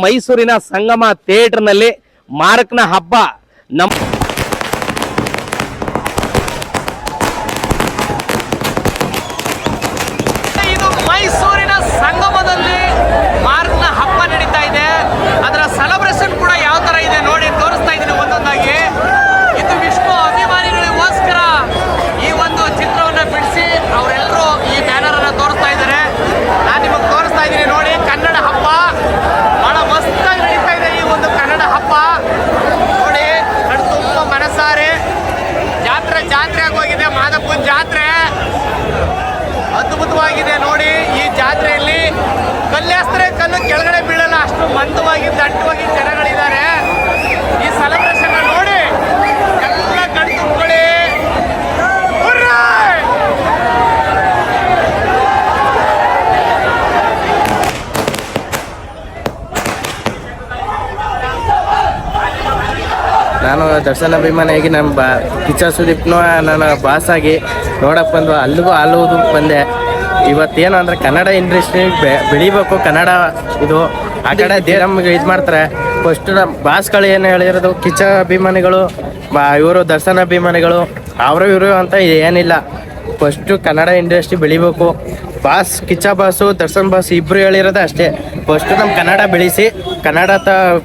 ಮೈಸೂರಿನ ಸಂಗಮ ಥಿಯೇಟರ್ನಲ್ಲಿ ಮಾರಕನ ಹಬ್ಬ ನಮ್ಮ ಇದು ಮೈಸೂರಿನ ಸಂಗಮದಲ್ಲಿ ಮಾರಕನ ಹಬ್ಬ ನಡೀತಾ ಇದೆ. ಅದರ ಸೆಲೆಬ್ರೇಷನ್ ಕೂಡ ಯಾವ ತರ ಇದೆ ನೋಡಿ ತೋರಿಸ್ತಾ ಇದ್ದೀನಿ ಒಂದೊಂದಾಗಿ. ಇದು ವಿಷ್ಣು ಅಭಿಮಾನಿಗಳಿಗೋಸ್ಕರ ಈ ಒಂದು ಚಿತ್ರವನ್ನು ಬಿಡಿಸಿ ಅವರೆಲ್ಲರೂ ಈ ಬ್ಯಾನರ್ ಅನ್ನು ತೋರಿಸ್ತಾ ಇದ್ದಾರೆ. ನಾನು ನಿಮಗೆ ತೋರಿಸ್ತಾ ಇದ್ದೀನಿ ನೋಡಿ. ಕನ್ನಡ ಹಬ್ಬ ಬಹಳ ಮಸ್ತಾಗಿ ನಡೀತಾ ಇದೆ. ಈ ಒಂದು ಕನ್ನಡ ಹಬ್ಬ ನೋಡಿ, ಕಣ್ಣು ತುಂಬ ಮನಸಾರೆ ಜಾತ್ರೆ ಆಗೋಗಿದೆ. ಮಾದಪ್ಪನ ಜಾತ್ರೆ ಅದ್ಭುತವಾಗಿದೆ ನೋಡಿ. ಈ ಜಾತ್ರೆಯಲ್ಲಿ ಕಲ್ಲಾಸ್ತ್ರೆ ಕಲ್ಲು ಕೆಳಗಡೆ ಬೀಳಲ್ಲ, ಅಷ್ಟು ಮಂದವಾಗಿ ದಟ್ಟವಾಗಿ ಜನಗಳಿದ್ದಾರೆ. ಈ ಸೆಲೆಬ್ರೇಷನ್ ನೋಡಿ, ಎಲ್ಲ ಕಣ್ಣು ತುಂಬಿಕೊಳ್ಳಿ. ನಾನು ದರ್ಶನ ಅಭಿಮಾನಿಯಾಗಿ ನಮ್ಮ ಕಿಚ್ಚ ಸುದೀಪ್ನೂ ನಾನು ಬಾಸ್ ಆಗಿ ನೋಡಕ್ಕೆ ಬಂದು ಅಲ್ಲಿಗೂ ಆಲೋದಕ್ಕೆ ಬಂದೆ. ಇವತ್ತೇನು ಅಂದರೆ ಕನ್ನಡ ಇಂಡಸ್ಟ್ರಿ ಬೆಳಿಬೇಕು. ಕನ್ನಡ ಇದು ಆ ಕಡೆ ನಮಗೆ ಇದು ಮಾಡ್ತಾರೆ. ಫಸ್ಟ್ ನಮ್ಮ ಬಾಸ್ಗಳು ಏನು ಹೇಳಿರೋದು, ಕಿಚ್ಚ ಅಭಿಮಾನಿಗಳು ಇವರು ದರ್ಶನ ಅಭಿಮಾನಿಗಳು ಇವರು ಅಂತ ಏನಿಲ್ಲ. ಫಸ್ಟು ಕನ್ನಡ ಇಂಡಸ್ಟ್ರಿ ಬೆಳಿಬೇಕು. Boss Kichcha boss Darshan boss ಇಬ್ಬರು ಹೇಳಿರೋದು ಅಷ್ಟೇ. ಫಸ್ಟು ನಮ್ಮ ಕನ್ನಡ ಬೆಳೆಸಿ ಕನ್ನಡ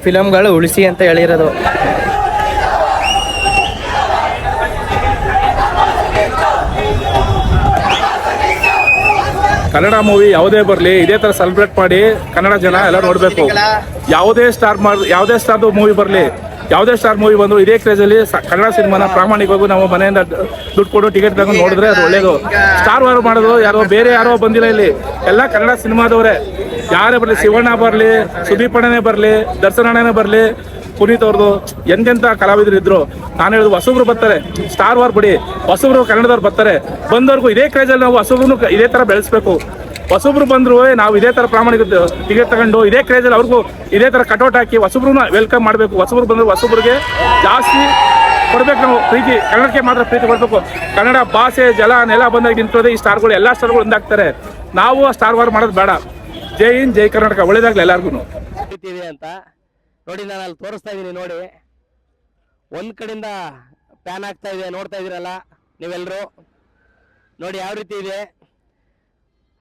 ಫಿಲಮ್ಗಳು ಉಳಿಸಿ ಅಂತ ಹೇಳಿರೋದು. ಕನ್ನಡ ಮೂವಿ ಯಾವುದೇ ಬರಲಿ ಇದೇ ಥರ ಸೆಲೆಬ್ರೇಟ್ ಮಾಡಿ ಕನ್ನಡ ಜನ ಎಲ್ಲ ನೋಡಬೇಕು. ಯಾವುದೇ ಸ್ಟಾರ್ದು ಮೂವಿ ಬರಲಿ, ಯಾವುದೇ ಸ್ಟಾರ್ ಮೂವಿ ಬಂದು ಇದೇ ಕ್ರೇಜಲ್ಲಿ ಕನ್ನಡ ಸಿನಿಮಾನ ಪ್ರಾಮಾಣಿಕವಾಗಿ ನಾವು ಮನೆಯಿಂದ ದುಡ್ಡು ಕೊಡು ಟಿಕೆಟ್ ತಗೊಂಡು ನೋಡಿದ್ರೆ ಅದು ಒಳ್ಳೇದು. ಸ್ಟಾರ್ ವಾರ್ ಮಾಡೋದು ಬೇರೆ ಯಾರೋ ಬಂದಿಲ್ಲ. ಇಲ್ಲಿ ಎಲ್ಲ ಕನ್ನಡ ಸಿನಿಮಾದವರೇ. ಯಾರೇ ಬರಲಿ, ಶಿವಣ್ಣ ಬರಲಿ, ಸುದೀಪ್ ಅಣ್ಣನೇ ಬರಲಿ, ದರ್ಶನ್ ಅಣ್ಣನೇ ಬರಲಿ, ಪುನೀತ್ ಅವ್ರದ್ದು ಎಂತೆಂಥ ಕಲಾವಿದರು ಇದ್ರು. ನಾನು ಹೇಳೋದು ಹೊಸಬ್ರು ಬರ್ತಾರೆ, ಸ್ಟಾರ್ ವಾರ್ ಬಿಡಿ, ಹೊಸಬ್ರು ಕನ್ನಡದವ್ರು ಬರ್ತಾರೆ. ಬಂದವ್ರಿಗೂ ಇದೇ ಕ್ರೇಜಲ್ಲಿ ನಾವು ಹೊಸಬ್ರು ಇದೇ ಥರ ಬೆಳೆಸ್ಬೇಕು. ಹೊಸಬ್ರು ಬಂದ್ರು ನಾವು ಇದೇ ಥರ ಪ್ರಾಮಾಣಿಕ ಟಿಕೆಟ್ ತಗೊಂಡು ಇದೇ ಕ್ರೇಜಲ್ಲಿ ಅವ್ರಿಗೂ ಇದೇ ಥರ ಕಟೌಟ್ ಹಾಕಿ ಹೊಸಬ್ರು ವೆಲ್ಕಮ್ ಮಾಡಬೇಕು. ಹೊಸಬ್ರು ಬಂದ್ರು ಹೊಸಬ್ರಿಗೆ ಜಾಸ್ತಿ ಕೊಡ್ಬೇಕು. ನಾವು ಪ್ರೀತಿ ಕನ್ನಡಕ್ಕೆ ಮಾತ್ರ ಪ್ರೀತಿ ಕೊಡಬೇಕು. ಕನ್ನಡ ಭಾಷೆ ಜಲ ನೆಲ ಬಂದಾಗ ನಿಂತೋದೆ ಈ ಸ್ಟಾರ್ಗಳು, ಎಲ್ಲ ಸ್ಟಾರ್ಗಳು ಒಂದಾಗ್ತಾರೆ. ನಾವು ಆ ಸ್ಟಾರ್ ವಾರ್ ಮಾಡೋದು ಬೇಡ. ಜೈ ಹಿಂದ್, ಜೈ ಕರ್ನಾಟಕ. ಒಳ್ಳೇದಾಗ್ಲಿ ಎಲ್ಲರಿಗೂ ಅಂತ ನೋಡಿ. ನಾನು ಅಲ್ಲಿ ತೋರಿಸ್ತಾ ಇದ್ದೀನಿ ನೋಡಿ. ಒಂದು ಕಡೆಯಿಂದ ಪ್ಯಾನ್ ಆಗ್ತಾ ಇದೆ, ನೋಡ್ತಾ ಇದ್ದೀರಲ್ಲ ನೀವೆಲ್ಲರೂ ನೋಡಿ ಯಾವ ರೀತಿ ಇದೆ.